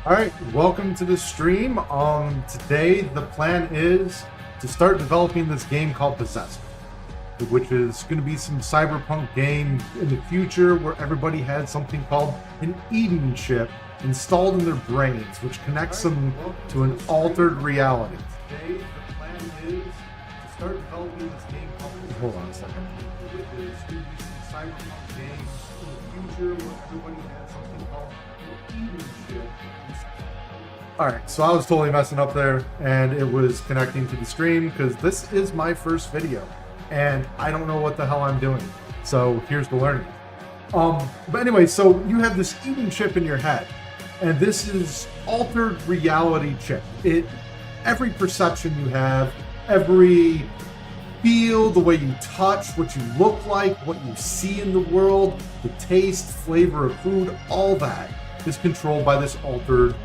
All right, welcome to the stream. Today the plan is to start developing this game called Possessor, which is going to be some cyberpunk game in the future where everybody has something called an Eden chip installed in their brains, which connects them to an altered reality. Today the plan is to start developing this game called Hold on a second. Which is going to be some cyberpunk game in the future where everybody has something called an Eden chip. Alright, so I was totally messing up there, and it was connecting to the stream because this is my first video, and I don't know what the hell I'm doing. So here's the learning. But anyway, so you have this Eden chip in your head, and this is altered reality chip. Every perception you have, every feel, the way you touch, what you look like, what you see in the world, the taste, flavor of food, all that is controlled by this altered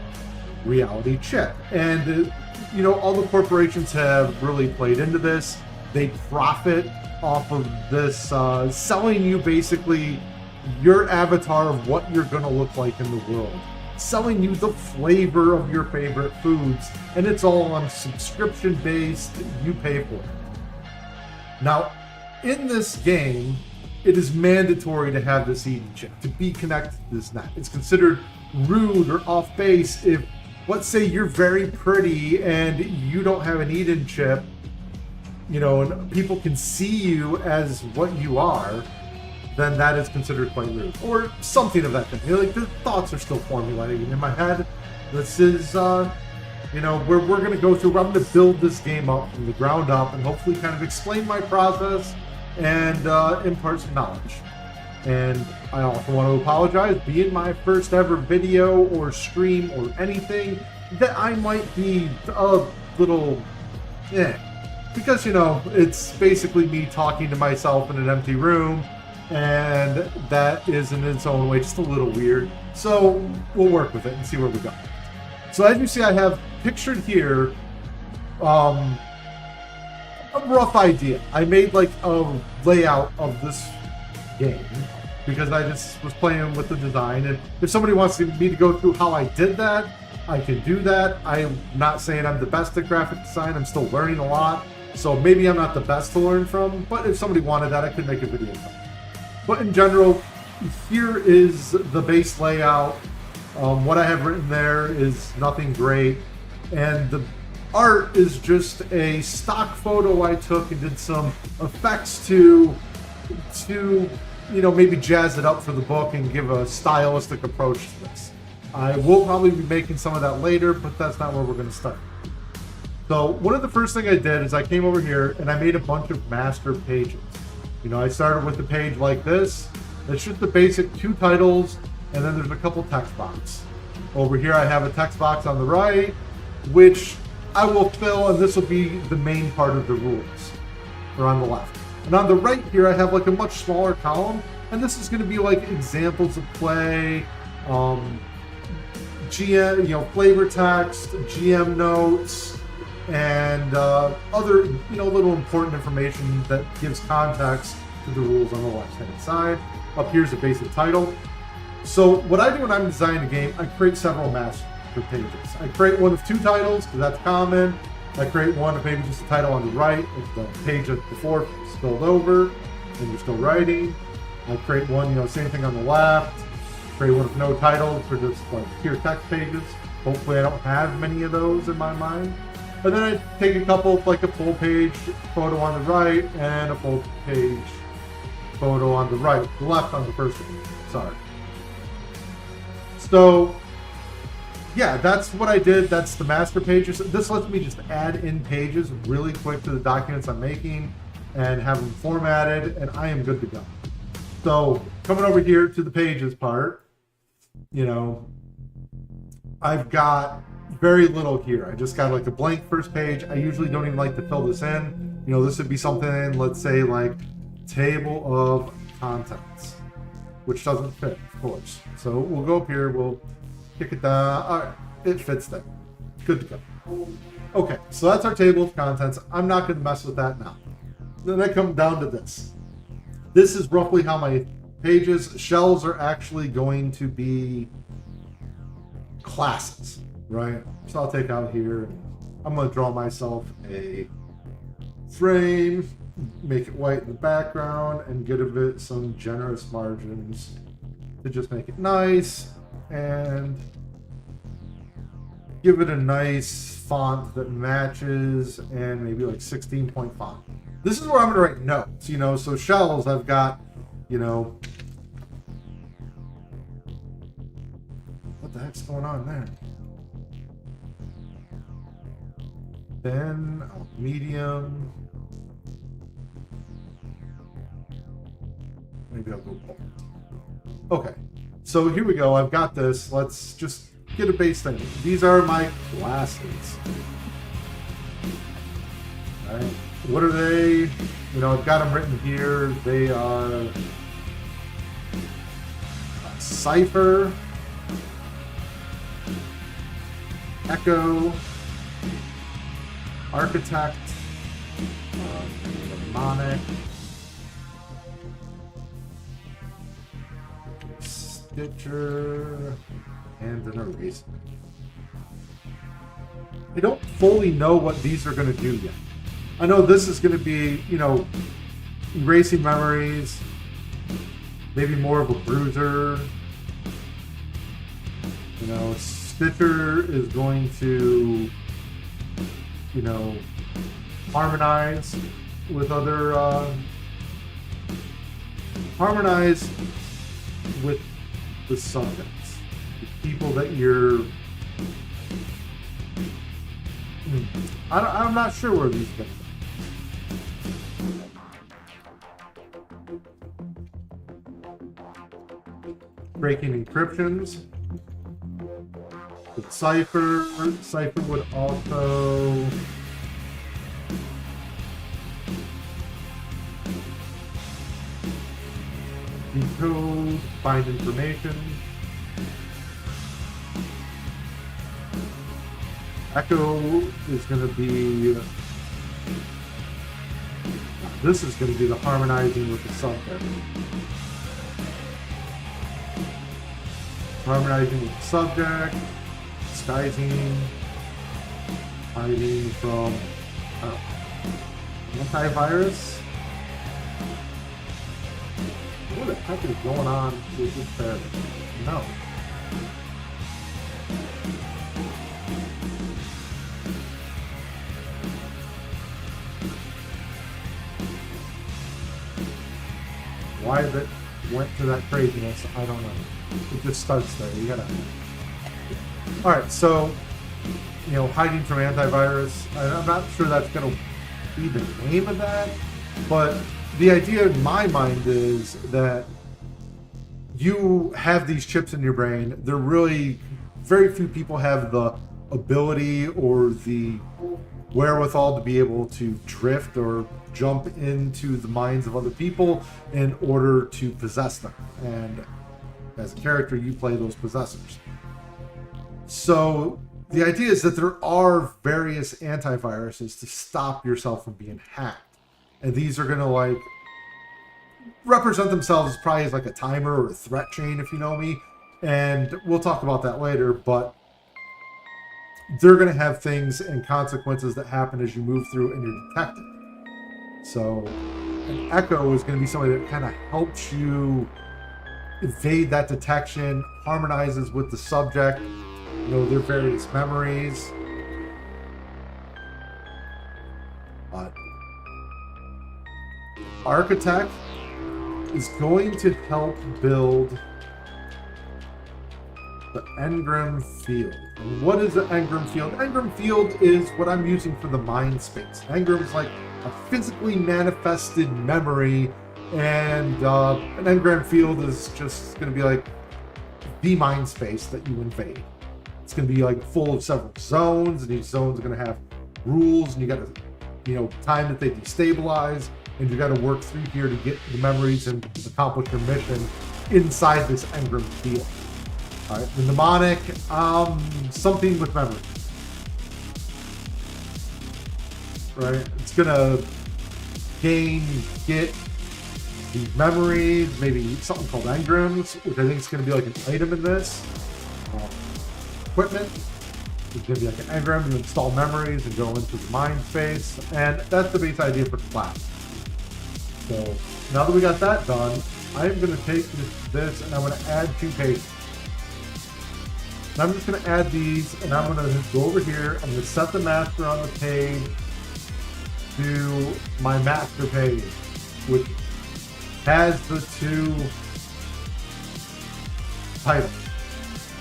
reality chip. And all the corporations have really played into this. They profit off of this, selling you basically your avatar of what you're going to look like in the world, selling you the flavor of your favorite foods, and it's all on subscription based. You pay for it. Now in this game it is mandatory to have this Eden chip to be connected to this net. It's considered rude or off base if, let's say, you're very pretty and you don't have an Eden chip, and people can see you as what you are, then that is considered quite rude. Or something of that thing. The thoughts are still formulating in my head. This is, where we're going to go through, I'm going to build this game up from the ground up and hopefully kind of explain my process and impart some knowledge. And I also want to apologize, being my first ever video or stream or anything, that I might be a little, because, it's basically me talking to myself in an empty room, and that is in its own way just a little weird. So we'll work with it and see where we go. So as you see, I have pictured here a rough idea. I made like a layout of this game because I just was playing with the design, and if somebody wants me to go through how I did that, I can do that. I'm not saying I'm the best at graphic design. I'm still learning a lot, so maybe I'm not the best to learn from, but if somebody wanted that, I could make a video from it. But in general, here is the base layout. What I have written there is nothing great, and the art is just a stock photo I took and did some effects to maybe jazz it up for the book and give a stylistic approach to this. I will probably be making some of that later, but that's not where we're going to start. So one of the first thing I did is I came over here and I made a bunch of master pages. I started with a page like this. It's just the basic 2 titles, and then there's a couple text boxes. Over here I have a text box on the right, which I will fill, and this will be the main part of the rules, or on the left. And on the right here I have like a much smaller column, and this is going to be like examples of play, GM, flavor text, GM notes, and other, little important information that gives context to the rules on the left-hand side. Up here's a basic title. So what I do when I'm designing a game, I create several master pages. I create one of 2 titles, because that's common. I create one of maybe just a title on the right, if the page before spilled over, and you're still writing. I create one, same thing on the left. Create one with no title for just like pure text pages. Hopefully I don't have many of those in my mind. And then I take a couple, like a full page photo on the right and a full page photo on the right, the left on the first one. Sorry. So yeah, that's what I did. That's the master pages. This lets me just add in pages really quick to the documents I'm making and have them formatted, and I am good to go. So coming over here to the pages part, I've got very little here. I just got like a blank first page. I usually don't even like to fill this in. This would be something, let's say, like table of contents, which doesn't fit, of course. So we'll go up here, we'll kick it down. All right, it fits there. Good to go. Okay, so that's our table of contents. I'm not going to mess with that now. Then I come down to this. This is roughly how my pages. Shells are actually going to be classes, right? So I'll take out here, I'm going to draw myself a frame, make it white in the background, and give it some generous margins to just make it nice, and give it a nice font that matches, and maybe like 16-point font. This is where I'm going to write notes, you know, so shells, I've got, you know, what the heck's going on there? Then medium. Maybe I'll go bold. Okay, so here we go. I've got this. Let's just get a base thing. These are my classes. All right. What are they? You know, I've got them written here. They are Cipher, Echo, Architect, Demonic, Stitcher, and an Eraser. I don't fully know what these are going to do yet. I know this is going to be, you know, erasing memories, maybe more of a bruiser. You know, Stitcher is going to, you know, harmonize with other, harmonize with the subjects, the people that you're. I'm not sure where these go. Breaking encryptions. With Cipher would also decode, find information. Echo is going to be, this is going to be the harmonizing with the subject. Harmonizing with the subject, disguising, hiding from antivirus. What the heck is going on with this bed? No. Why that went to that craziness, I don't know. It just starts there. You gotta. Alright, so, you know, hiding from antivirus. I'm not sure that's gonna be the name of that, but the idea in my mind is that you have these chips in your brain. They're really, very few people have the ability or the wherewithal to be able to drift or jump into the minds of other people in order to possess them. And as a character, you play those possessors. So the idea is that there are various antiviruses to stop yourself from being hacked. And these are going to like represent themselves probably as like a timer or a threat chain, if you know me. And we'll talk about that later, but they're going to have things and consequences that happen as you move through and you're detected. So an Echo is going to be somebody that kind of helps you evade that detection, harmonizes with the subject, you know, their various memories. Architect is going to help build the engram field. And what is the engram field? Engram field is what I'm using for the mind space. Engram is like a physically manifested memory, and an engram field is just going to be like the mind space that you invade. It's going to be like full of several zones, and these zones are going to have rules, and you got to, you know, time that they destabilize, and you got to work through here to get the memories and accomplish your mission inside this engram field. All right, the mnemonic, something with memory. Right, it's gonna get the memories, maybe something called engrams, which I think is gonna be like an item in this. equipment. It's going to be like an engram to install memories and go into the mind space. And that's the base idea for the class. So now that we got that done, I'm going to take this and I'm going to add 2 pages. And I'm just going to add these, and I'm going to go over here. I'm going to set the master on the page to my master page, which has the 2 titles.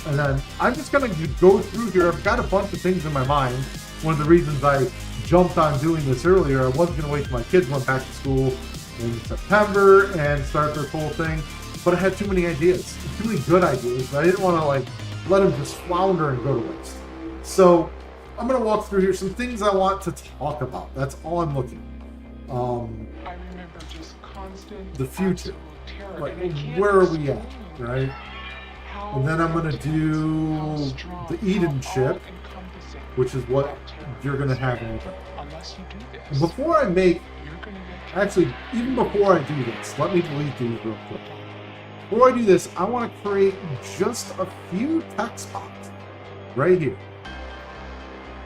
And then I'm just going to go through here. I've got a bunch of things in my mind. One of the reasons I jumped on doing this earlier, I wasn't going to wait till my kids went back to school in September and start this whole thing. But I had too many ideas, too many good ideas. I didn't want to let them just flounder and go to waste. So I'm going to walk through here some things I want to talk about. That's all I'm looking. I remember just constant, the future. Like, and where are we at, right? And then I'm going to do the Eden chip, which is what you're going to have in there. And before I make, actually, even before I do this, let me delete these real quick. Before I do this, I want to create just a few text boxes right here.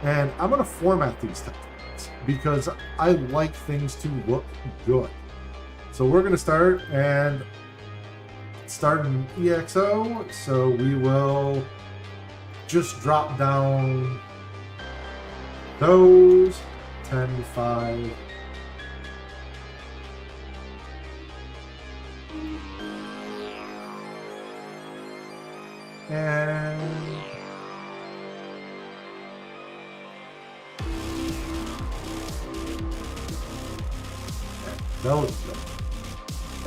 And I'm going to format these text boxes because I like things to look good. So we're going to start in EXO. So we will just drop down those 10, 5. And those.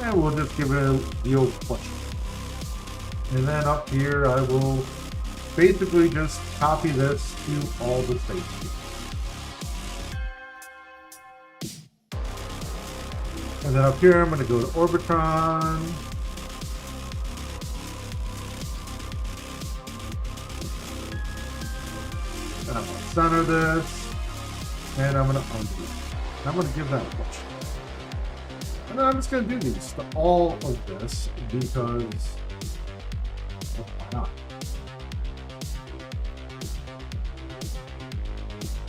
And we'll just give it the old push. And then up here, I will basically just copy this to all the spaces. And then up here, I'm going to go to Orbitron. And I'm going to center this. And I'm going to undo it. And I'm going to give that a push. And then I'm just going to do these to all of this because, well, why not?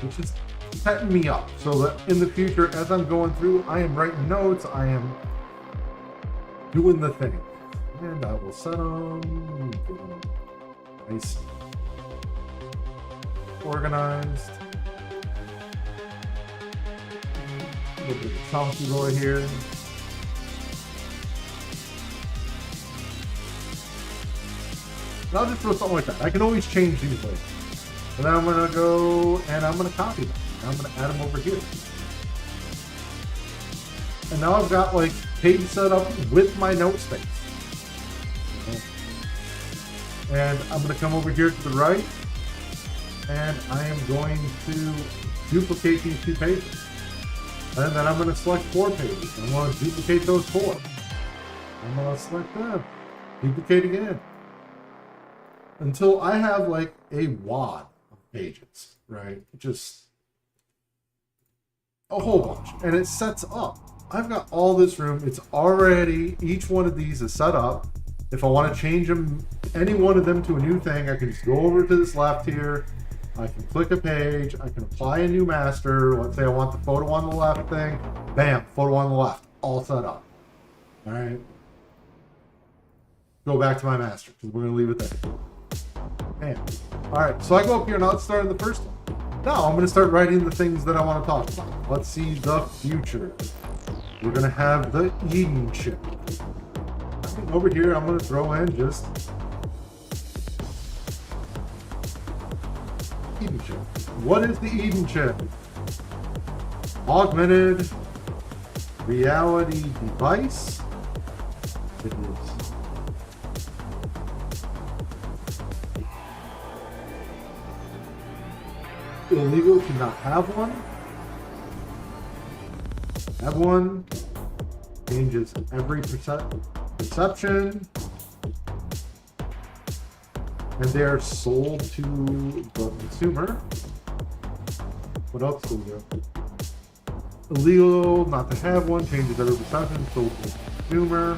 Which is setting me up so that in the future, as I'm going through, I am writing notes, I am doing the thing. And I will set them nice, organized. A little bit of chunky right here. And I'll just throw something like that. I can always change these later. And then I'm going to go and I'm going to copy them. And I'm going to add them over here. And now I've got like page set up with my note space. And I'm going to come over here to the right. And I am going to duplicate these 2 pages. And then I'm going to select 4 pages. I'm going to duplicate those 4. I'm going to select them. Duplicate again. Until I have like a wad of pages, right? Just a whole bunch. And it sets up. I've got all this room. It's already, each one of these is set up. If I want to change them, any one of them to a new thing, I can just go over to this left here. I can click a page. I can apply a new master. Let's say I want the photo on the left thing. Bam, photo on the left. All set up. All right. Go back to my master because we're going to leave it there. Bam. All right, so I go up here and let's start in the first one. Now I'm going to start writing the things that I want to talk about. Let's see the future. We're going to have the Eden chip. Over here, I'm going to throw in just Eden chip. What is the Eden chip? Augmented reality device. It is. Illegal to not have one. Have one. Changes every perception. And they are sold to the consumer. What else do we do? Illegal not to have one. Changes every perception. Sold to the consumer.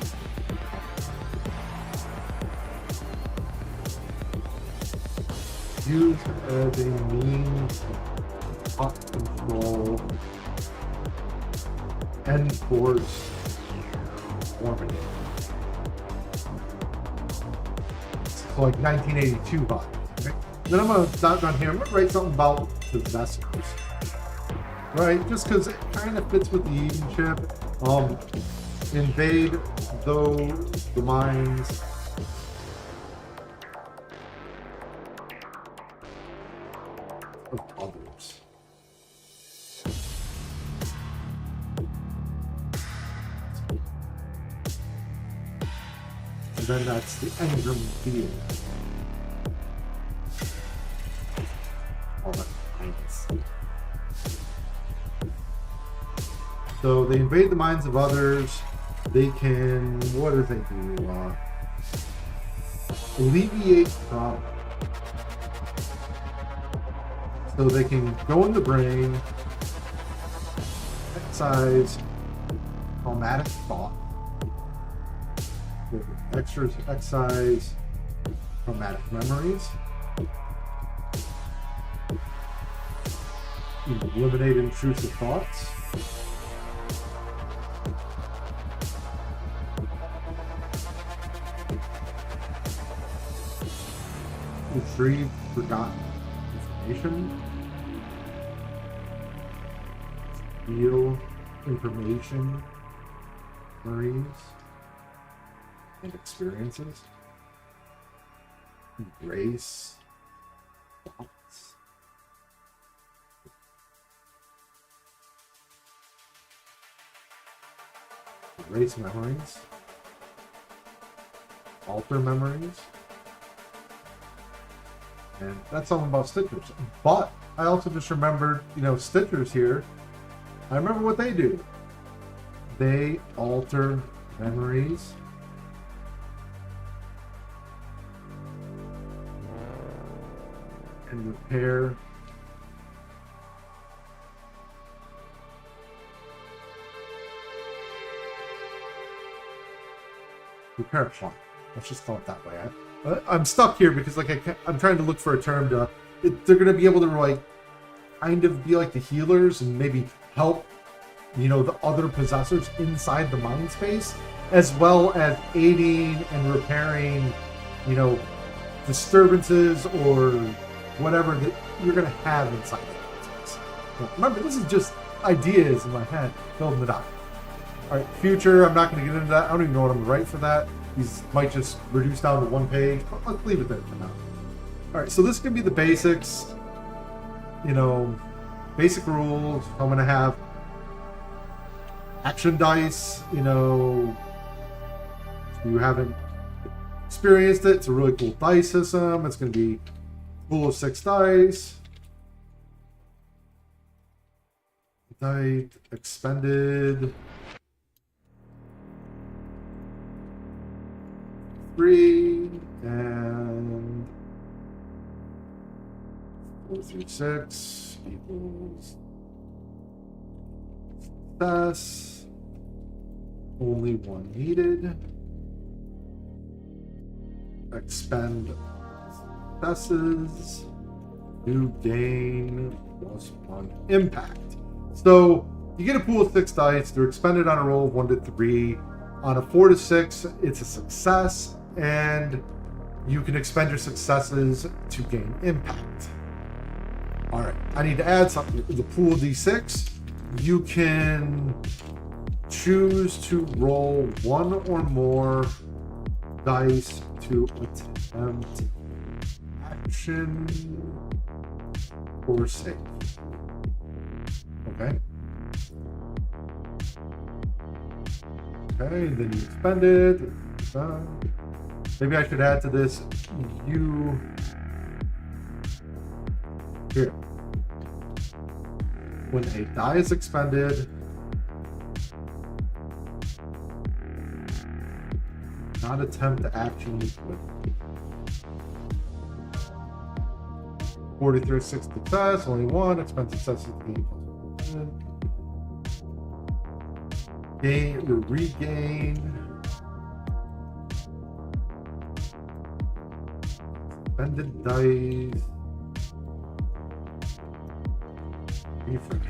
Used as a means of plot control, enforce conformity. It's like 1982 vibe. Okay? Then I'm gonna dot down here. I'm gonna write something about possessors, right? Just because it kind of fits with the Eden chip. Invade the minds of others. And then that's the Engram field. All that minds. So they invade the minds of others. They can, what do they do? Alleviate trauma. So they can go in the brain, excise traumatic thought, excise traumatic memories, eliminate intrusive thoughts, retrieve forgotten information, steal information, memories, and experiences, embrace thoughts, erase memories, alter memories. And that's something about Stitchers. But I also just remembered, Stitchers here. I remember what they do. They alter memories. And repair fun. Let's just call it that way. I'm stuck here because I'm trying to look for a term to. They're going to be able to kind of be like the healers and maybe help, the other possessors inside the mind space, as well as aiding and repairing, disturbances or whatever that you're going to have inside the mind space. Now, remember, this is just ideas in my head, building it up. All right, future. I'm not going to get into that. I don't even know what I'm going to write for that. These might just reduce down to one page, but let's leave it there for now. All right, so this is going to be the basics, basic rules. I'm going to have action dice, if you haven't experienced it, it's a really cool dice system. It's going to be full of 6 dice. Die expended. 3 and 4 through 6 equals success. Only 1 needed. Expend successes. New gain +1 impact. So you get a pool of 6 dice. They're expended on a roll of 1 to 3. On a 4 to 6, it's a success. And you can expend your successes to gain impact. All right, I need to add something. The pool of D6, you can choose to roll 1 or more dice to attempt action or save. Okay. Okay, then you spend it. Maybe I should add to this. Here. When a die is expended, not attempt to action with 43 6 success, only 1, expend successes gain or regain. Expended dice Refresh.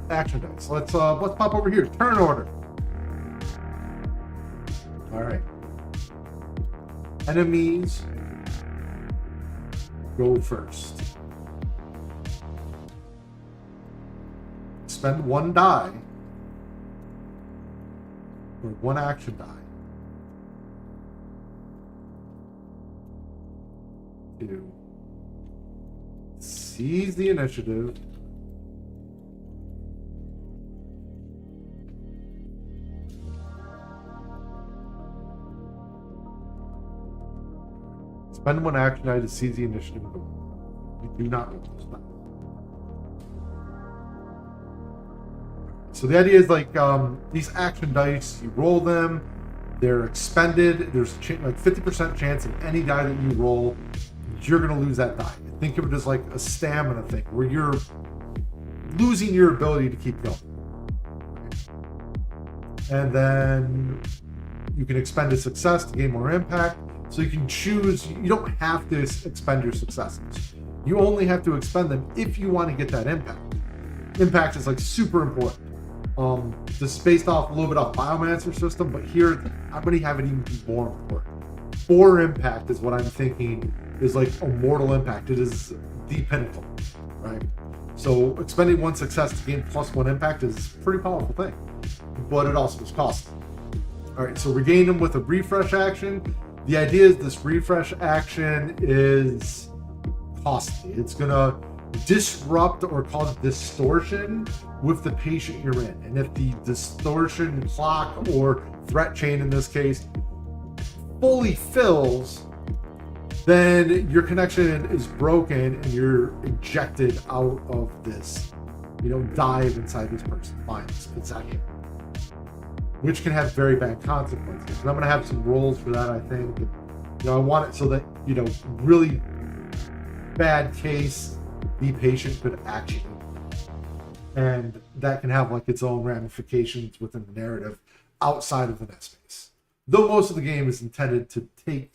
Action dice. Let's pop over here. Turn order. All right. Enemies go first. Spend 1 die or 1 action die to seize the initiative. Spend 1 action die to seize the initiative. You do not roll this die. So the idea is like these action dice, you roll them, they're expended. There's like 50% chance of any die that you roll, you're going to lose that die. Think of it as like a stamina thing where you're losing your ability to keep going. And then you can expend a success to gain more impact. So you can choose, you don't have to expend your successes. You only have to expend them if you want to get that impact. Impact is like super important. This is based off a little bit off Biomancer system, but here I'm going to have it even be more important. 4 impact is what I'm thinking is like a mortal impact. It is the pinnacle, right? So expending 1 success to gain +1 impact is a pretty powerful thing, but it also is costly. All right, so regain them with a refresh action. The idea is this refresh action is costly. It's going to disrupt or cause distortion with the patient you're in. And if the distortion clock or threat chain in this case fully fills, then your connection is broken and you're ejected out of this, dive inside this person's mind, this possession, which can have very bad consequences. And I'm going to have some rules for that, I think. And, I want it so that, really bad case, the patient could actually, and that can have like its own ramifications within the narrative outside of the net space. Though most of the game is intended to take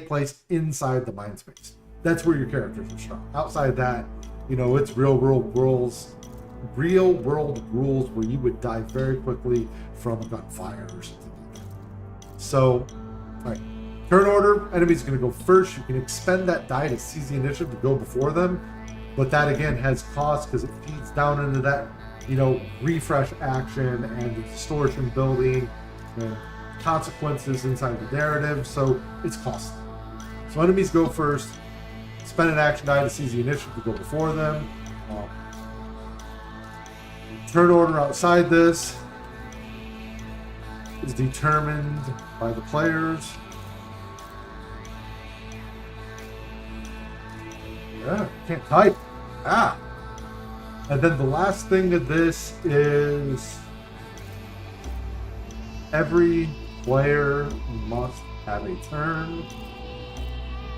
place inside the mind space. That's where your characters are strong. Outside that, it's real world rules where you would die very quickly from a gunfire or something like that. So, all right. Turn order, enemies are going to go first. You can expend that die to seize the initiative to go before them, but that again has cost because it feeds down into that, refresh action and the distortion building, the consequences inside the narrative. So it's costly. So enemies go first. Spend an action die to seize the initiative to go before them. Turn order outside this is determined by the players. Yeah, can't type. And then the last thing of this is every player must have a turn.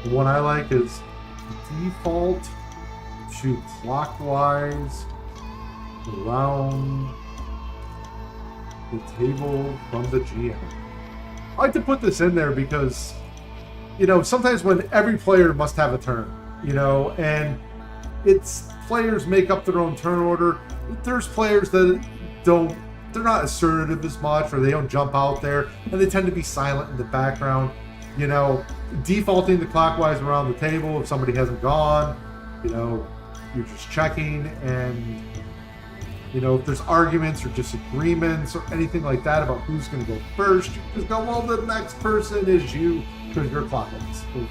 The one I like is default to clockwise around the table from the GM. I like to put this in there because, sometimes when every player must have a turn, and it's players make up their own turn order. There's players that they're not assertive as much, or they don't jump out there, and they tend to be silent in the background. Defaulting to clockwise around the table if somebody hasn't gone, you're just checking, and if there's arguments or disagreements or anything like that about who's going to go first, you just go, well, the next person is you because you're clockwise. So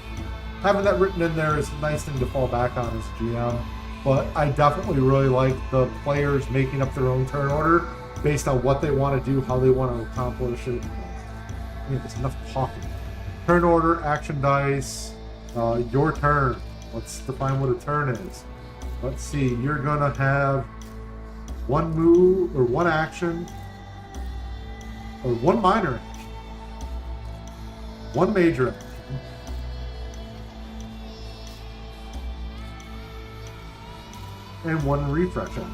having that written in there is a nice thing to fall back on as GM, but I definitely really like the players making up their own turn order based on what they want to do, how they want to accomplish it. There's enough talking. Turn order, action dice, your turn. Let's define what a turn is. Let's see, you're gonna have 1 move or 1 action, or 1 minor action, 1 major action, and 1 refresh action.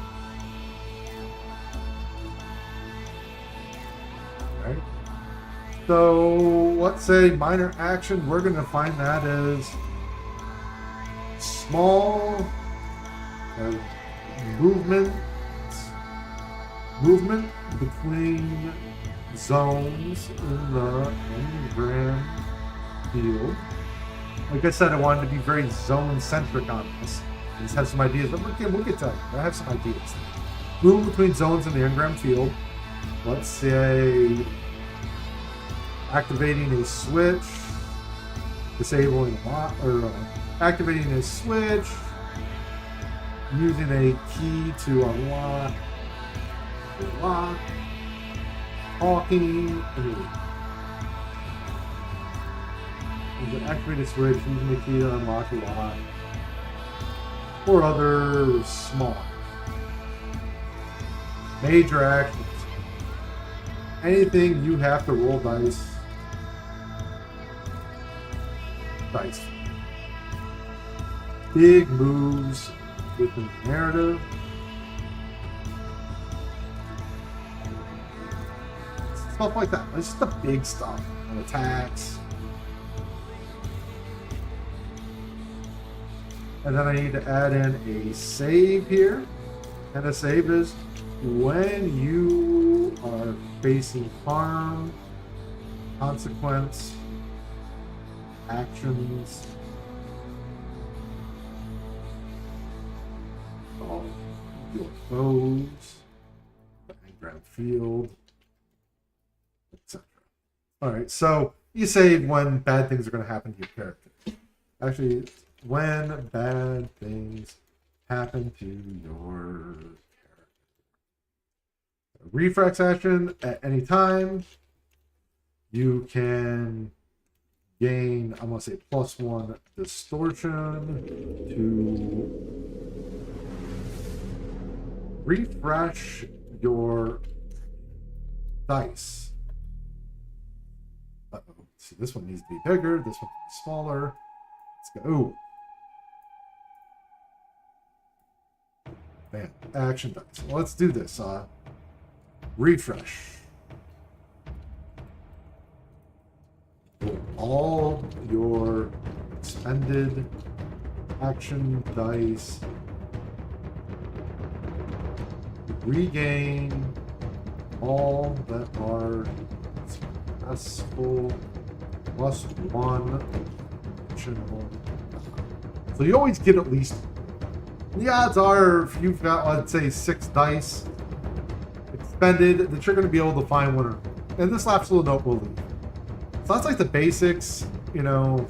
Right? So let's say minor action, we're going to find that as small movement between zones in the engram field. Like I said, I wanted to be very zone centric on this. I just have some ideas, but we'll get to it. I have some ideas. Move between zones in the engram field. Let's say activating a switch, disabling a lock, or activating a switch, using a key to unlock a lock, talking. You can activate a switch using the key to unlock a lock, or other small major actions. Anything you have to roll dice. Big moves within the narrative. Stuff like that. It's just the big stuff. And attacks. And then I need to add in a save here. And a save is when you are facing harm, consequence, actions, your foes, the engram field, etc. Alright, so you save when bad things are going to happen to your character. Actually, when bad things happen to your character. A reflex action at any time. You can gain, I'm going to say +1 distortion to refresh your dice. Uh-oh. So this one needs to be bigger, this one can be smaller. Let's go. Ooh. Man, action dice. Well, let's do this. Refresh. All your expended action dice regain all that are successful +1 additional. So you always get at least. The odds are, if you've got, let's say, 6 dice expended, that you're going to be able to find one. And this lapsable note will leave. So that's like the basics, you know.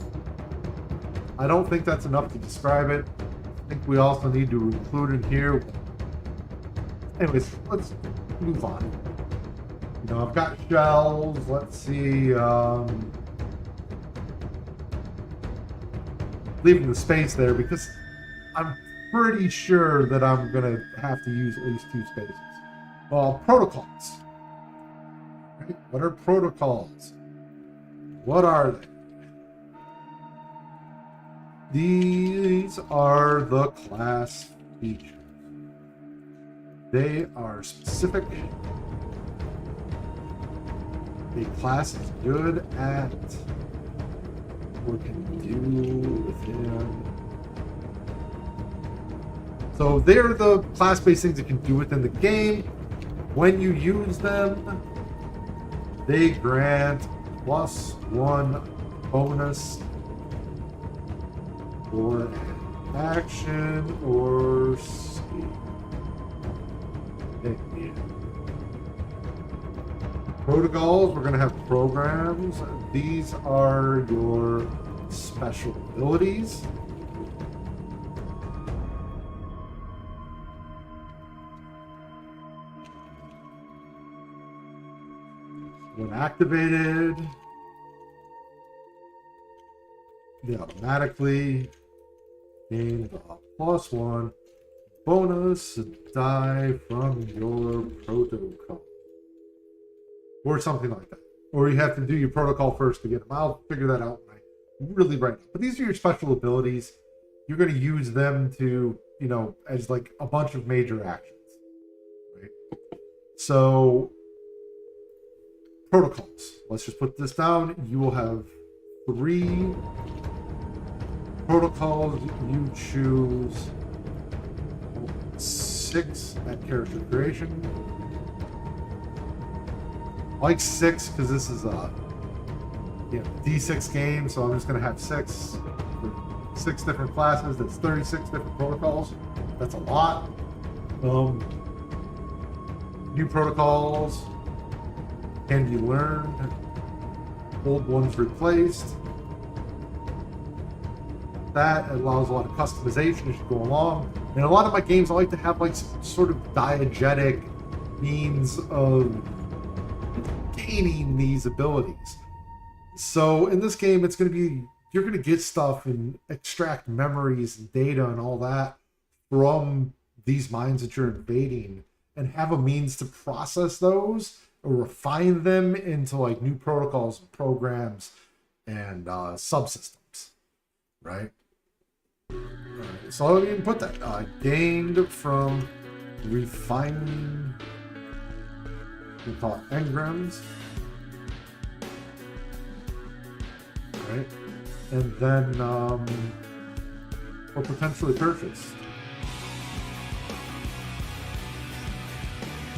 I don't think that's enough to describe it. I think we also need to include in here. Anyways, let's move on. You know, I've got shells. Let's see. Leaving the space there because I'm pretty sure that I'm going to have to use at least 2 spaces. Well, protocols. Right? What are protocols? What are they? These are the class features. They are specific. A class is good at or can do within. So they're the class-based things you can do within the game. When you use them, they grant +1 bonus for action or skill. Protocols, we're going to have programs. These are your special abilities. When activated, they automatically gain the +1 bonus die from your protocol. Or something like that. Or you have to do your protocol first to get them. I'll figure that out really right now. But these are your special abilities. You're going to use them to, you know, as like a bunch of major actions. Right? So protocols. Let's just put this down. You will have 3 protocols. You choose 6 at character creation. I like 6 because this is a D6 game, so I'm just going to have 6 for 6 different classes. That's 36 different protocols. That's a lot. New protocols can be learned. Old ones replaced. That allows a lot of customization as you go along. And a lot of my games, I like to have like some sort of diegetic means of gaining these abilities. So in this game, it's going to be, you're going to get stuff and extract memories and data and all that from these minds that you're invading, and have a means to process those or refine them into like new protocols, programs, and subsystems, right? So I'll even put that gained from refining, we call it engrams, right? And then or potentially purchased.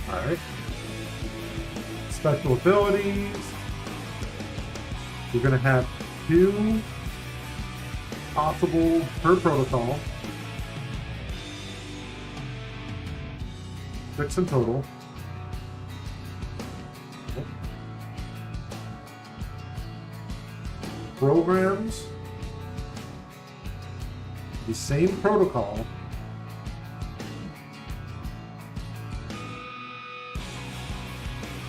All right. Special abilities. We're going to have 2 possible per protocol. 6 in total. Programs. The same protocol.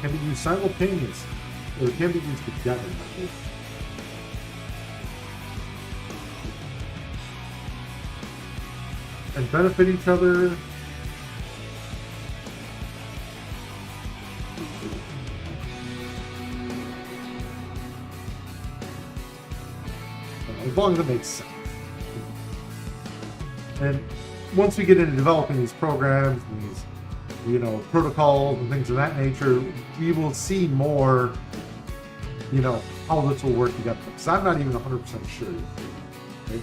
Can be used simultaneously, or it can be used together. And benefit each other. As long as it makes sense. And once we get into developing these programs and these protocols and things of that nature, we will see more, how this will work together. Because I'm not even 100% sure. Okay?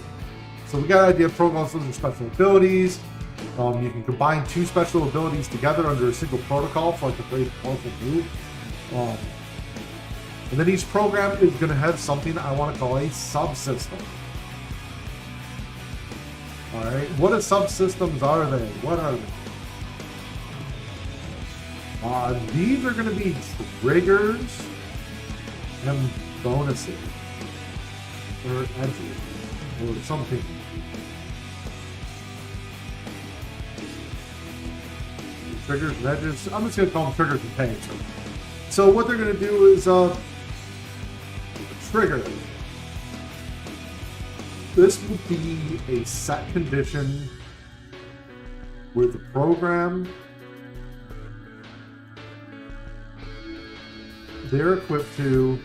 So we got an idea of protocols. Those are special abilities. You can combine 2 special abilities together under a single protocol for like a very powerful move. And then each program is going to have something I want to call a subsystem. All right, what subsystems are they? What are they? These are going to be triggers and bonuses, or edges, or something. Triggers and edges. I'm just going to call them triggers and pains. So what they're going to do is trigger. This would be a set condition where the program, they're equipped to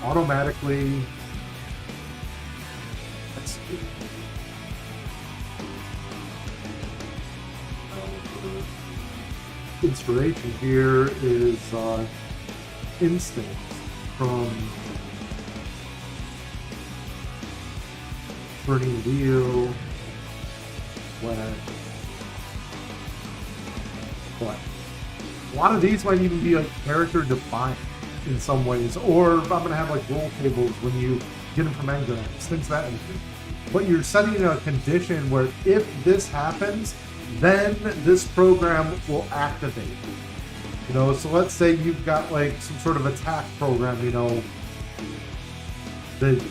automatically execute. Inspiration here is instinct from Burning Wheel, when but a lot of these might even be like character defined in some ways, or I'm going to have like roll tables when you get them from engrams, things that nature. But you're setting a condition where if this happens, then this program will activate. So let's say you've got like some sort of attack program, that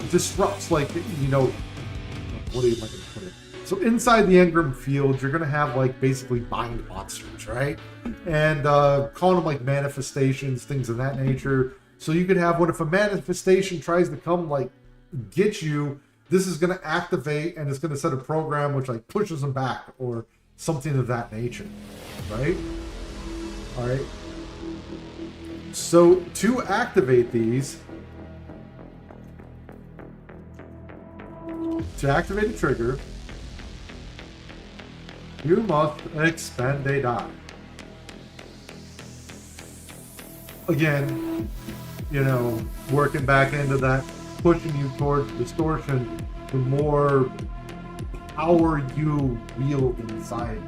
disrupts like what am I going to put it? So inside the engram field, you're going to have like basically bind monsters, right? And calling them like manifestations, things of that nature. So you could have, what if a manifestation tries to come like get you, this is going to activate and it's going to set a program which like pushes them back or something of that nature, right? All right. So to activate these, to activate a trigger, you must expend a die. Again, you know, working back into that, pushing you towards distortion, the more power you wield inside,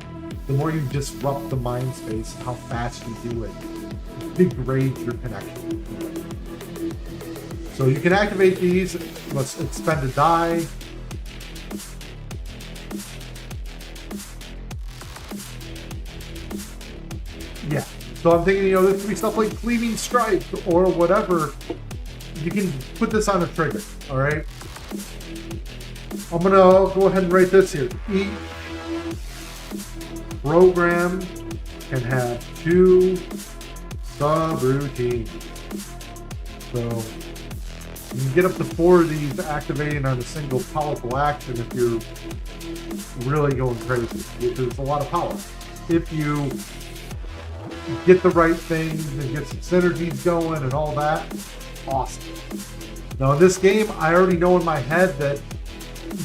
the more you disrupt the mind space, how fast you do it, degrades your connection. So you can activate these. Let's expend a die. Yeah. So I'm thinking, you know, this could be stuff like Cleaving Strike or whatever. You can put this on a trigger, all right? I'm going to go ahead and write this here. Each program can have 2 subroutines. So you can get up to 4 of these activating on a single powerful action if you're really going crazy, which is a lot of power. If you get the right things and get some synergies going and all that, awesome. Now in this game, I already know in my head that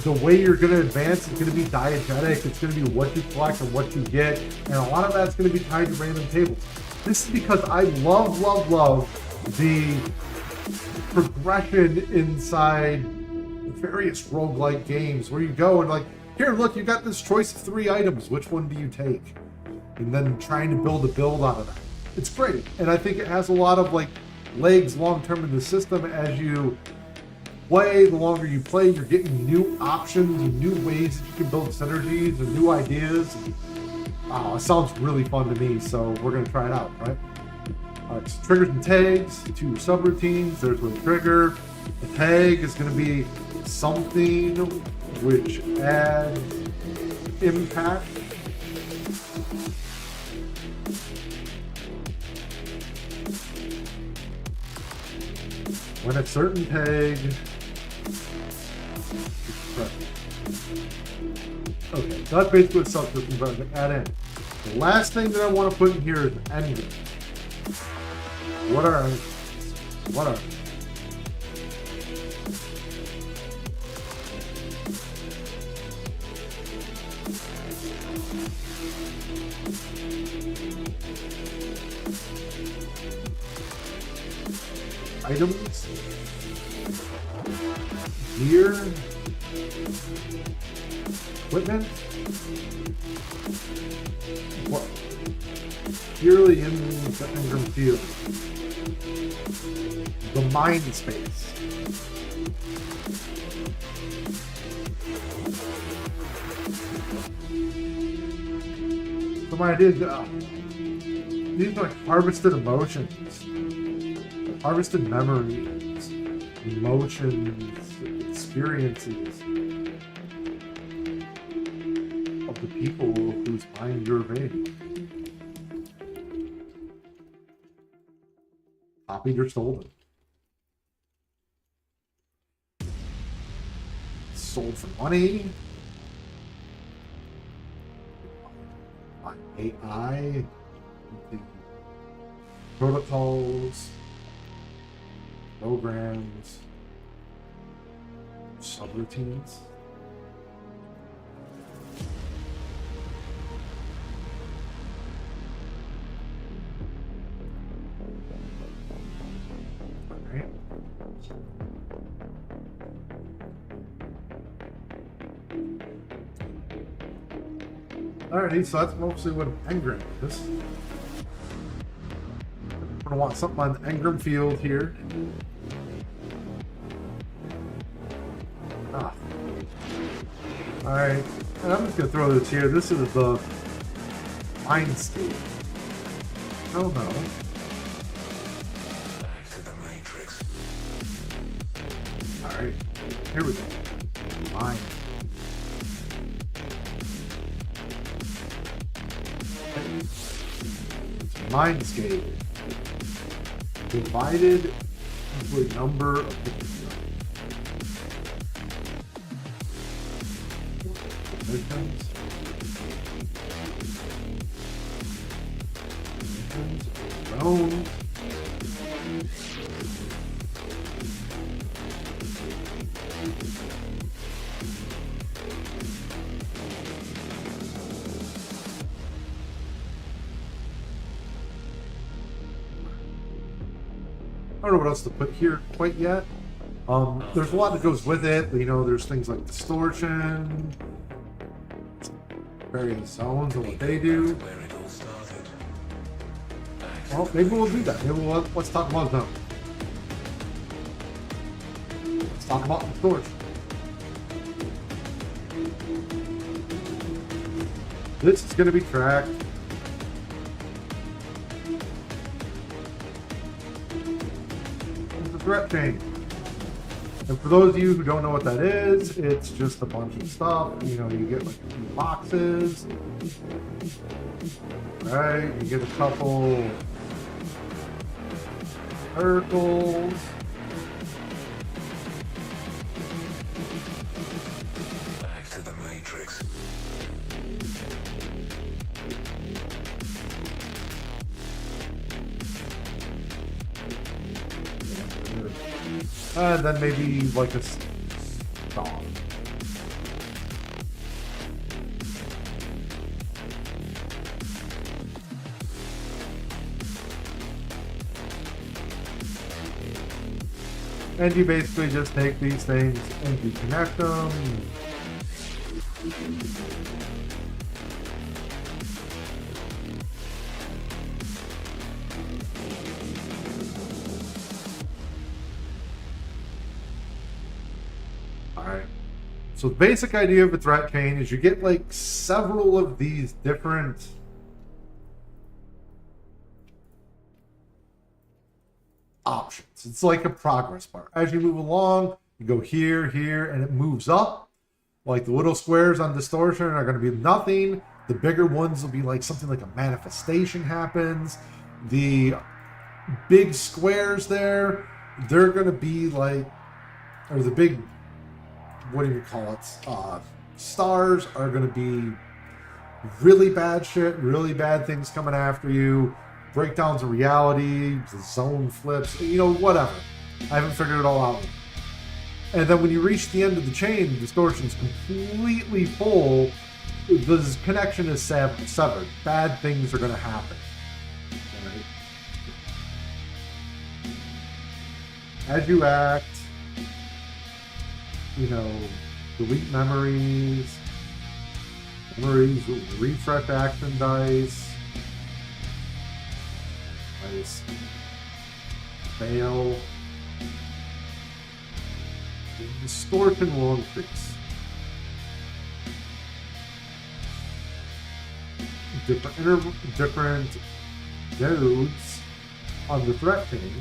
the way you're going to advance is going to be diegetic. It's going to be what you collect and what you get, and a lot of that's going to be tied to random tables. This is because I love the progression inside various roguelike games where you go and like, here, look, you got this choice of 3 items. Which one do you take? And then trying to build a build out of that. It's great. And I think it has a lot of like legs long-term in the system. As you play, the longer you play, you're getting new options and new ways that you can build synergies and new ideas. And, it sounds really fun to me. So we're going to try it out, right? All right, so triggers and tags, 2 subroutines. There's one trigger. The tag is going to be something which adds impact. When a certain tag is present. Okay, so that's basically what subsystem I'm going to add in. The last thing that I want to put in here is ending. What are items, gear, equipment, what? Purely in the Ingram field. The mind space. So my idea is, these are like harvested emotions. Harvested memories, emotions, experiences of the people whose mind you're invading. Copied or stolen. Sold for money. By AI. Protocols. Programs, subroutines. Alright. Alrighty, so that's mostly what an engram is. We're gonna want something on the engram field here. Alright, and I'm just going to throw this here. This is the mind state. Oh no. Alright, here we go. Mind. Mindscape. Divided into a number of different missions. Zones. don't know what else to put here quite yet. There's a lot that goes with it, but, you know, there's things like distortion, various zones and what they do. Well, maybe we'll do that. Maybe let's talk about zones. Let's talk about distortion. This is going to be tracked. The threat chain. And for those of you who don't know what that is, it's just a bunch of stuff. You know, you get like a few boxes. Right? You get a couple circles. Back to the Matrix. And then maybe like a song. And you basically just take these things and you connect them. Alright. So the basic idea of a threat chain is you get like several of these different options. It's like a progress bar. As you move along, you go here, here, and it moves up. Like the little squares on distortion are going to be nothing. The bigger ones will be like something like a manifestation happens. The big squares there, they're going to be like, or the big, what do you call it? Stars are going to be really bad shit, really bad things coming after you. Breakdowns of reality, the zone flips, you know, whatever. I haven't figured it all out yet. And then when you reach the end of the chain, the distortion's completely full. The connection is severed. Bad things are going to happen. Right? As you act, you know, delete memories with refresh action dice. Fail. The distortion will increase. Different nodes on the threat chain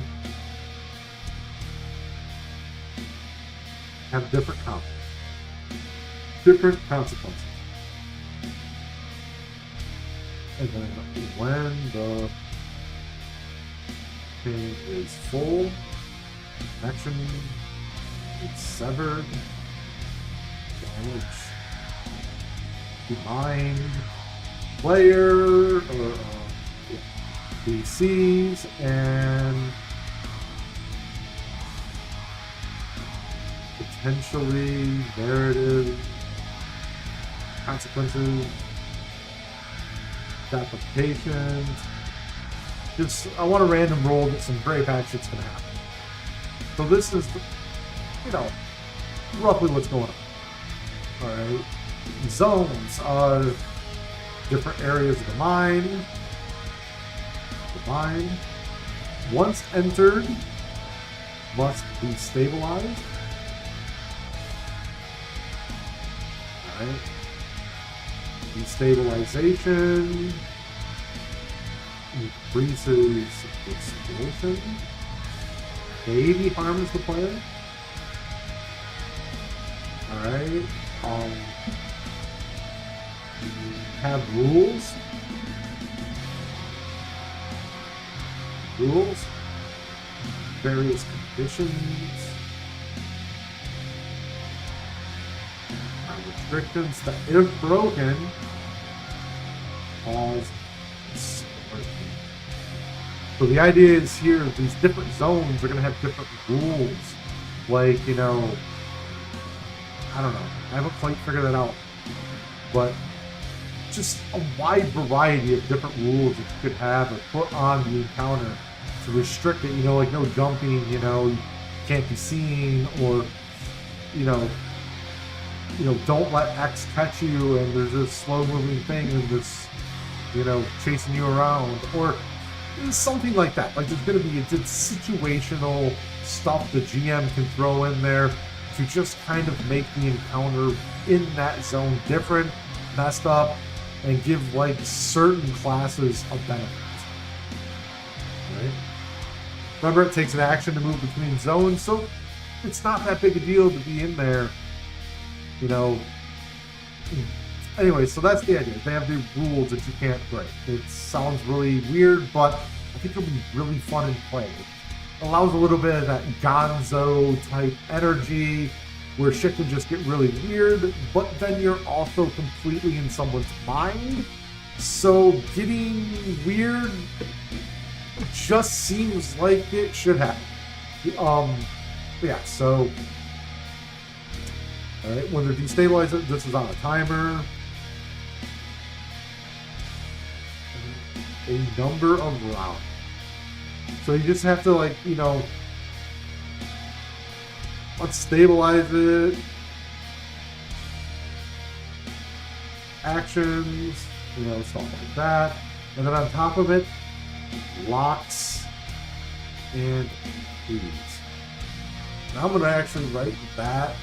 have different consequences. And then when the chain is full, connection is severed, damage behind player or PCs, and potentially narrative consequences, applications. Just, I want a random roll that some very bad shit's gonna happen. So this is, you know, roughly what's going on. Alright. Zones are different areas of the mind. The mind, once entered, must be stabilized. Alright. Destabilization increases explosion. Maybe harms the player. Alright. Have rules. Various conditions. Restrictions that, if broken, cause distortion. So the idea is here, these different zones are going to have different rules. Like, you know, I don't know. I haven't quite figured that out. But just a wide variety of different rules that you could have or put on the encounter to restrict it, you know, like no jumping, you know, you can't be seen, or, you know, don't let X catch you and there's this slow moving thing and this, you know, chasing you around, or something like that. Like there's going to be it's situational stuff the GM can throw in there to just kind of make the encounter in that zone different, messed up, and give like certain classes a benefit. Right? Remember, it takes an action to move between zones, so it's not that big a deal to be in there. You know. Anyway, so that's the idea. They have the rules that you can't break. It sounds really weird, but I think it'll be really fun in play. It allows a little bit of that gonzo type energy where shit can just get really weird, but then you're also completely in someone's mind. So getting weird just seems like it should happen. Yeah, so alright, when they're destabilized, this is on a timer. A number of rounds. So you just have to, like, you know, let's stabilize it. Actions, you know, stuff like that. And then on top of it, locks and keys. Now I'm going to actually write that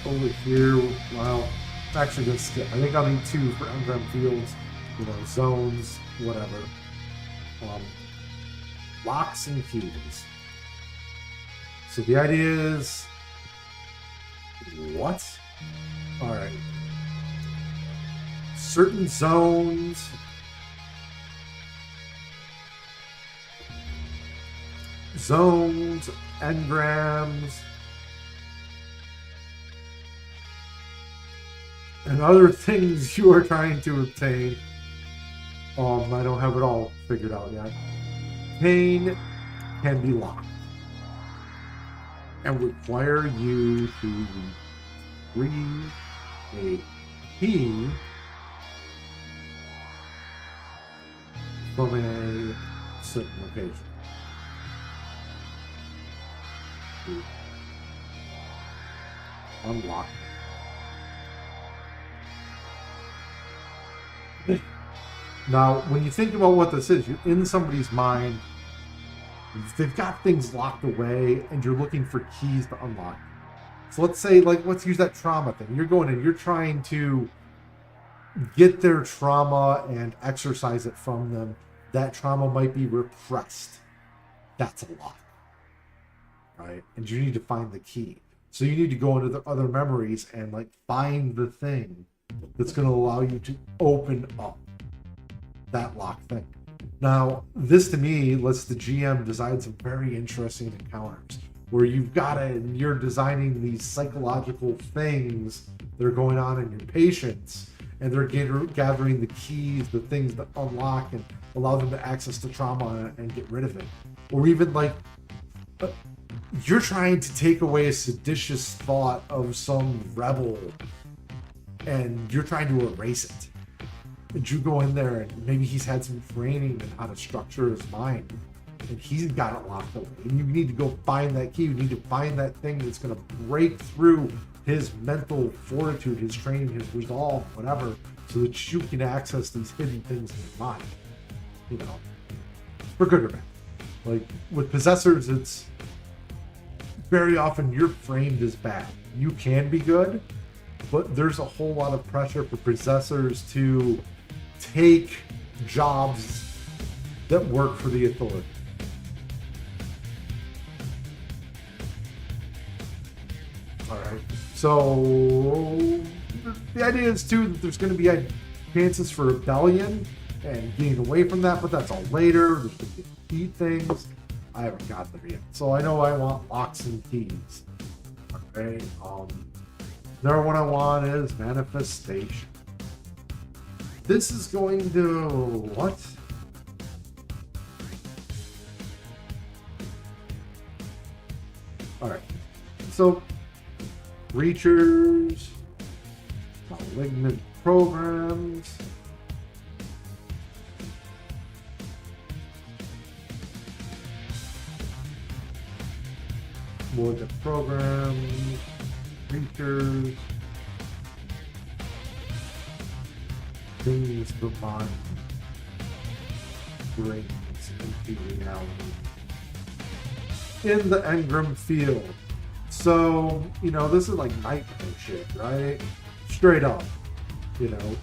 over here. Well, I'm actually going to skip. I think I'll need 2 for engram fields, you know, zones, whatever. Locks and keys. So the idea is, what? All right. Certain zones engrams, and other things you are trying to obtain. I don't have it all figured out yet. Pain can be locked and require you to retrieve a key from a certain location. Unlock. Now, when you think about what this is, you're in somebody's mind. They've got things locked away, and you're looking for keys to unlock. So let's say, like, let's use that trauma thing. You're going in, you're trying to get their trauma and exorcise it from them. That trauma might be repressed. That's a lock. Right? And you need to find the key. So you need to go into the other memories and, like, find the thing that's going to allow you to open up that lock thing. Now, this to me lets the GM design some very interesting encounters where you've got it and you're designing these psychological things that are going on in your patients, and they're gathering the keys, the things that unlock and allow them to access the trauma and get rid of it. Or even like you're trying to take away a seditious thought of some rebel and you're trying to erase it. And you go in there and maybe he's had some training in how to structure his mind and he's got it locked away. And you need to go find that key. You need to find that thing that's going to break through his mental fortitude, his training, his resolve, whatever, so that you can access these hidden things in your mind. You know, for good or bad. Like with possessors, it's very often you're framed as bad. You can be good, but there's a whole lot of pressure for possessors to take jobs that work for the authority. All right. So the idea is too that there's going to be chances for rebellion and getting away from that, but that's all later. There's going to be key things. I haven't got there yet. So I know I want locks and keys. Okay. Another one I want is manifestation. This is going to what? All right. So breachers, malignant programs. exploited programs, creatures, things the mind brings into reality. In the Engram field. So, you know, this is like nightmare shit, right? Straight up. You know.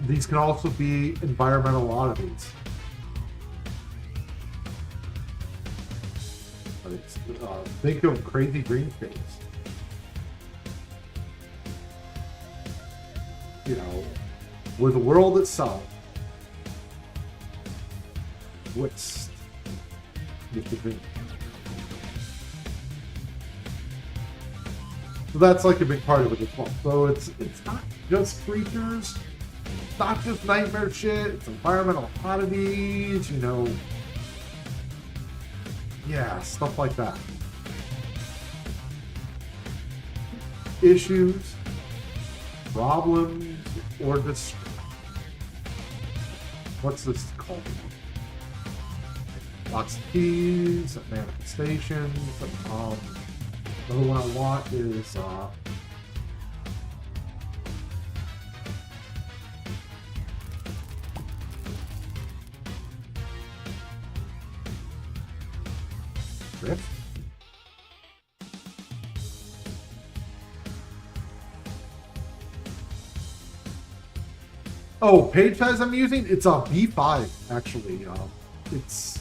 These can also be environmental oddities. Think of crazy green space. You know, with the world itself, what's with the green? So that's like a big part of it as well. So it's not just creatures, it's not just nightmare shit, it's environmental oddities, you know. Yeah, stuff like that. Issues, problems, or just what's this called? Lots of keys, manifestations. Another one I want is Rift. Oh, page size I'm using, it's a B5 actually. It's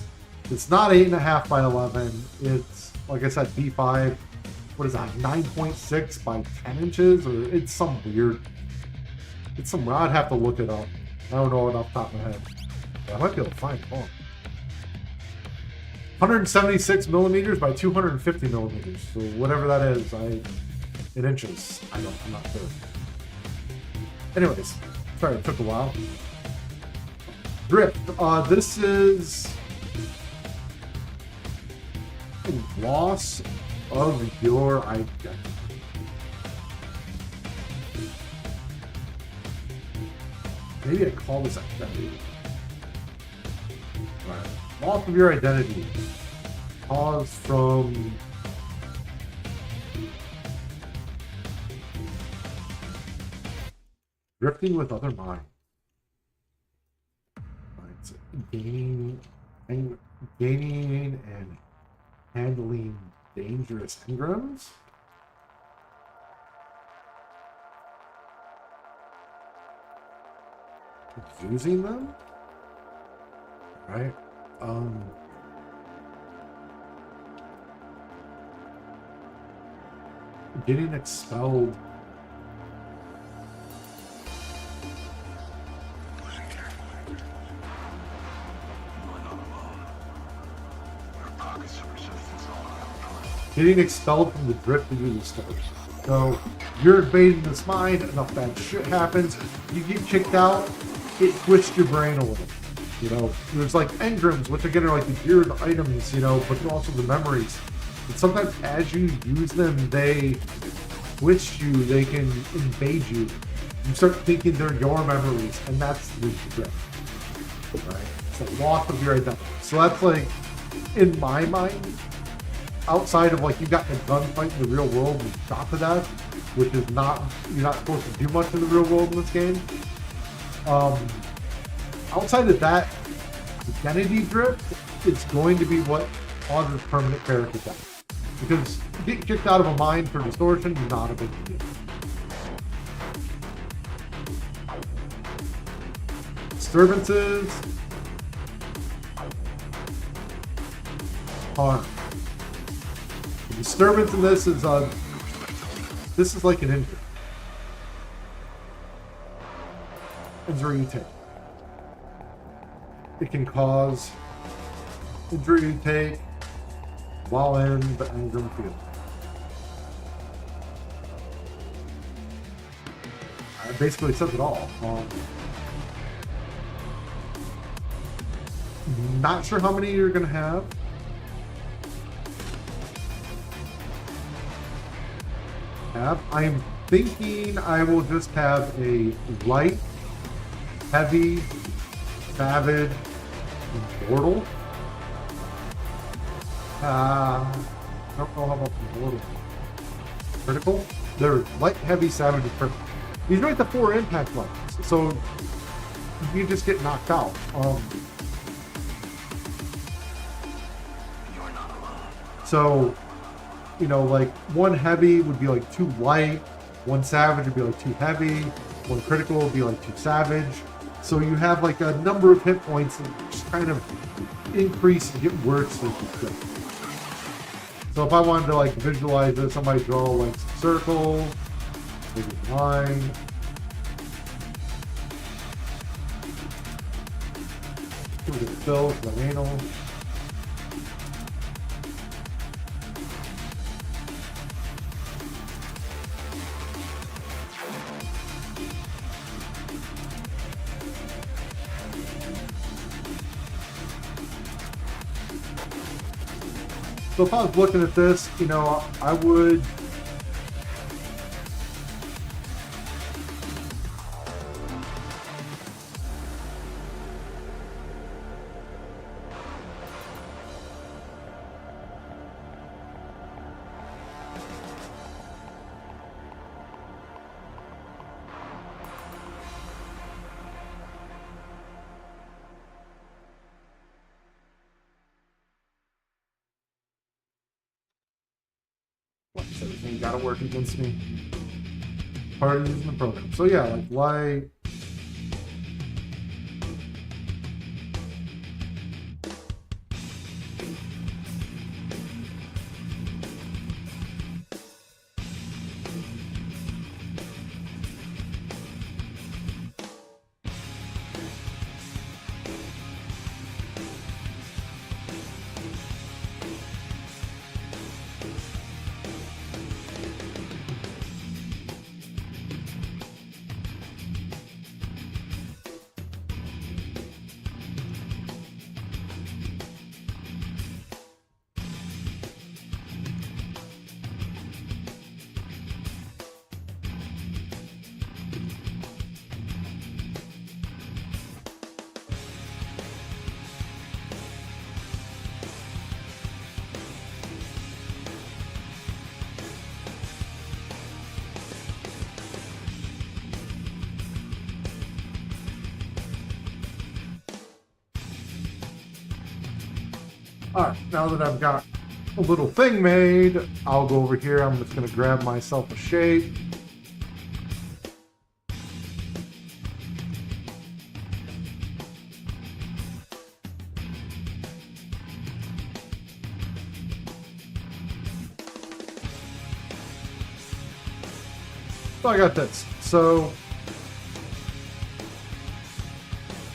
not 8.5 by 11. It's, like I said, B5. What is that? 9.6 by 10 inches, or it's some weird. It's some. I'd have to look it up. I don't know it off the top of my head. I might be able to find it. 176 millimeters by 250 millimeters. So whatever that is, in inches. I'm not sure. Anyways, sorry it took a while. Drift. This is loss of your identity. Maybe I call this identity. Right. Loss of your identity. Cause from drifting with other minds. Right. Gaining and handling dangerous engrams. Using them. Right. Getting expelled. Getting expelled from the drift that you start. So you're invading this mind, enough bad shit happens, you get kicked out, it twists your brain a little. You know, there's like engrams, which again are like the weird items, you know, but also the memories. And sometimes as you use them, they twist you, they can invade you. You start thinking they're your memories, and that's the drift. Right? It's the loss of your identity. So that's like, in my mind, outside of like you got the gunfight in the real world and shot to death, which is not, you're not supposed to do much in the real world in this game. Outside of that, identity drift is going to be what causes permanent character death. Because getting kicked out of a mind for distortion is not a big deal. Disturbances. Harm. The disturbance in this is like an injury. Injury you take. It can cause injury you take while in the engram field. I basically said it all. Not sure how many you're going to have. I'm thinking I will just have a light, heavy, savage, and mortal. I don't know how about the mortal. Critical? They're light, heavy, savage, and critical. These are like the 4 impact levels, so you just get knocked out. You're not alone. So, you know, like 1 heavy would be like 2 light, 1 savage would be like 2 heavy, 1 critical would be like 2 savage. So you have like a number of hit points that just kind of increase and get worse as you go. So if I wanted to like visualize this, I might draw like some circle, maybe a line. Give it a fill, the anal. So if I was looking at this, you know, I would everything gotta work against me. Part of using the program. So yeah, like light. Alright, now that I've got a little thing made, I'll go over here. I'm just going to grab myself a shape. So I got this. So,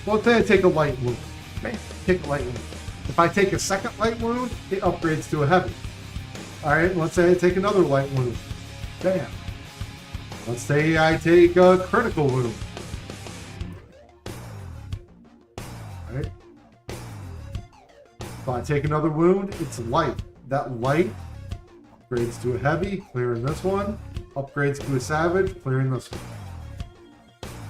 well, let's say I take a light wound. Man, take a light wound. If I take a second light wound, it upgrades to a heavy. Alright, let's say I take another light wound. Bam. Let's say I take a critical wound. Alright. If I take another wound, it's light. That light upgrades to a heavy, clearing this one. Upgrades to a savage, clearing this one.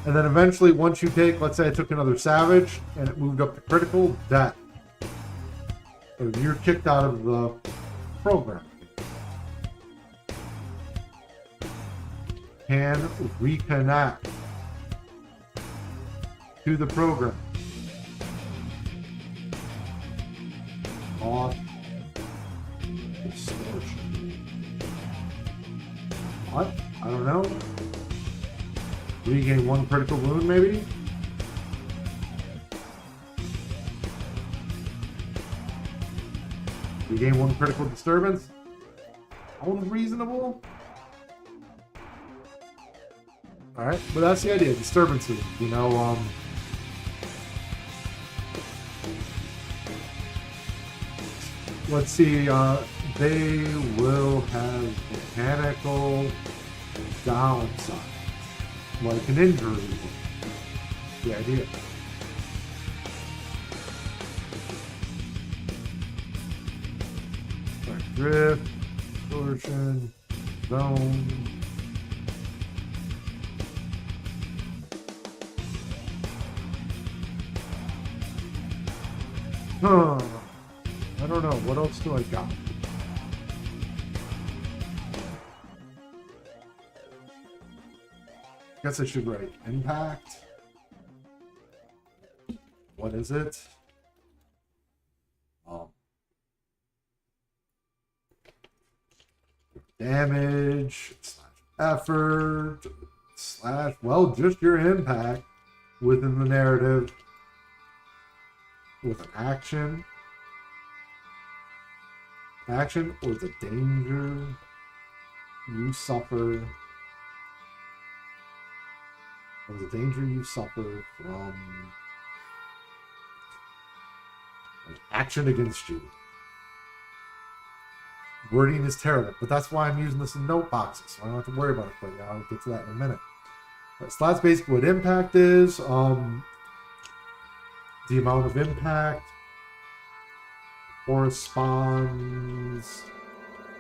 And then eventually, once you take, let's say I took another savage, and it moved up to critical, death. So you're kicked out of the program. Can reconnect to the program. Off distortion. What? I don't know. Regain 1 critical wound, maybe? Regain 1 critical disturbance? Unreasonable? Alright, but that's the idea, disturbances, you know, let's see, they will have mechanical downside, like an injury. The idea. Drift, distortion, zone. Huh. I don't know. What else do I got? Guess I should write impact. What is it? Damage / effort / well, just your impact within the narrative with an action or the danger you suffer from an action against you. Wording is terrible, but that's why I'm using this in note boxes, so I don't have to worry about it. But yeah, I'll get to that in a minute. Right, so that's basically what impact is. The amount of impact corresponds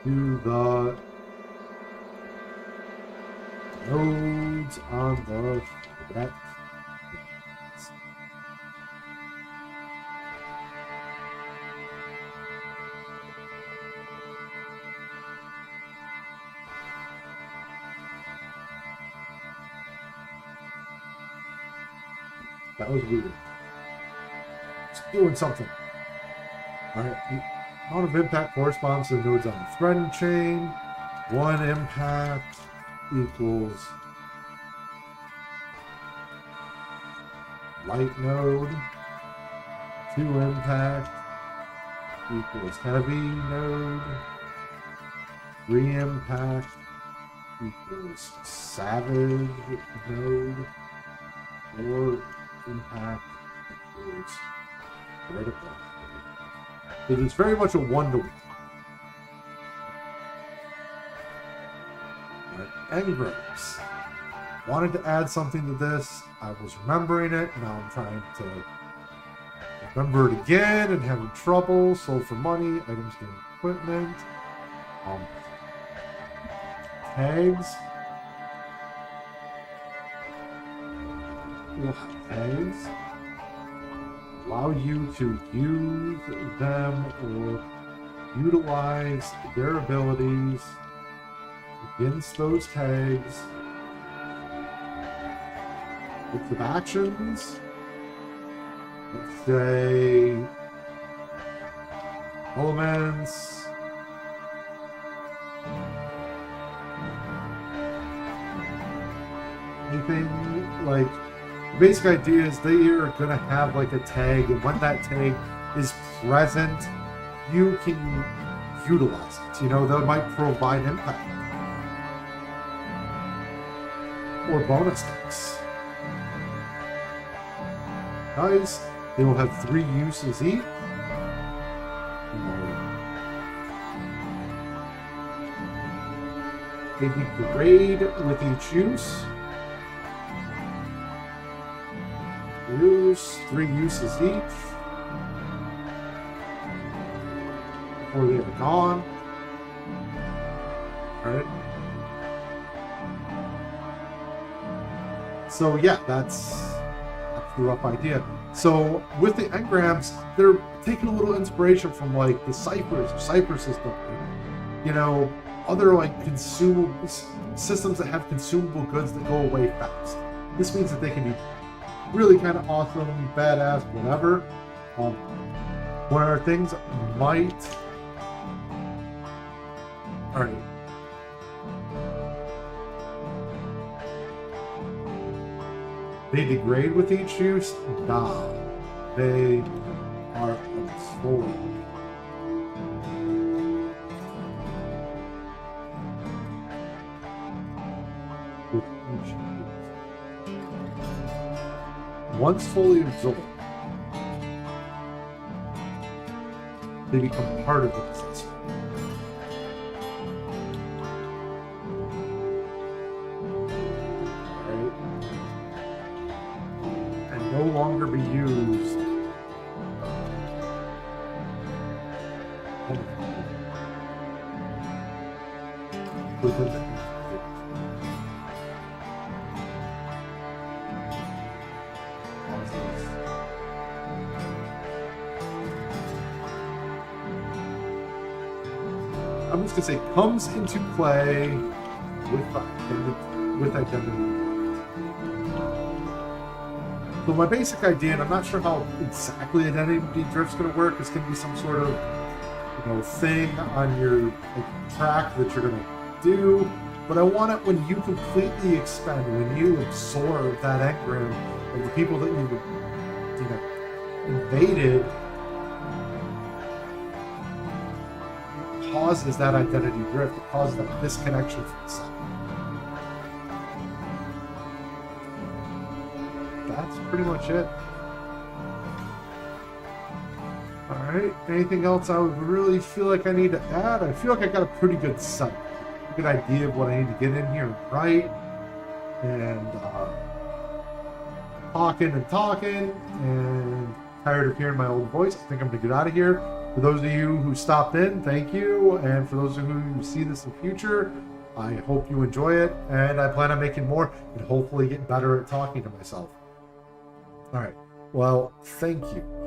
to the nodes on the threat. That was weird. It's doing something. Alright. The amount of impact corresponds to the nodes on the threading chain. 1 impact equals light node. 2 impact equals heavy node. 3 impact equals savage node. 4 impact equals critical. It is very much a 1-to-1. Engrams. Wanted to add something to this. I was remembering it. Now I'm trying to remember it again and having trouble. Sold for money. Items gain equipment. Tags. Tags allow you to use them or utilize their abilities against those tags with some actions. Let's say elements. Anything like. The basic idea is they are going to have like a tag, and when that tag is present, you can utilize it. You know, that might provide impact or bonus tags. Guys, they will have 3 uses each. They degrade with each use. Use 3 uses each before they are gone. Alright. So yeah, that's the rough idea. So with the engrams, they're taking a little inspiration from like the cipher system. You know, other like consumable systems that have consumable goods that go away fast. This means that they can be really kind of awesome, badass, whatever. One of our things might... Alright. They degrade with each use? Nah. They are exfoliated. With each use. Once fully absorbed, they become part of the possessor. Right? And no longer be used within the I'm just gonna say comes into play with identity. So my basic idea, and I'm not sure how exactly identity drift's going to work. It's going to be some sort of, thing on your track that you're going to do. But I want it when you completely expend, when you absorb that engram of the people that you invaded, it causes that identity drift. It causes that disconnection from the self. That's pretty much it. Alright, anything else I would really feel like I need to add? I feel like I got a pretty good setup. A good idea of what I need to get in here and write. And talking, and tired of hearing my old voice. I think I'm going to get out of here. For those of you who stopped in, thank you. And for those of you who see this in the future, I hope you enjoy it. And I plan on making more and hopefully get better at talking to myself. All right. Well, thank you.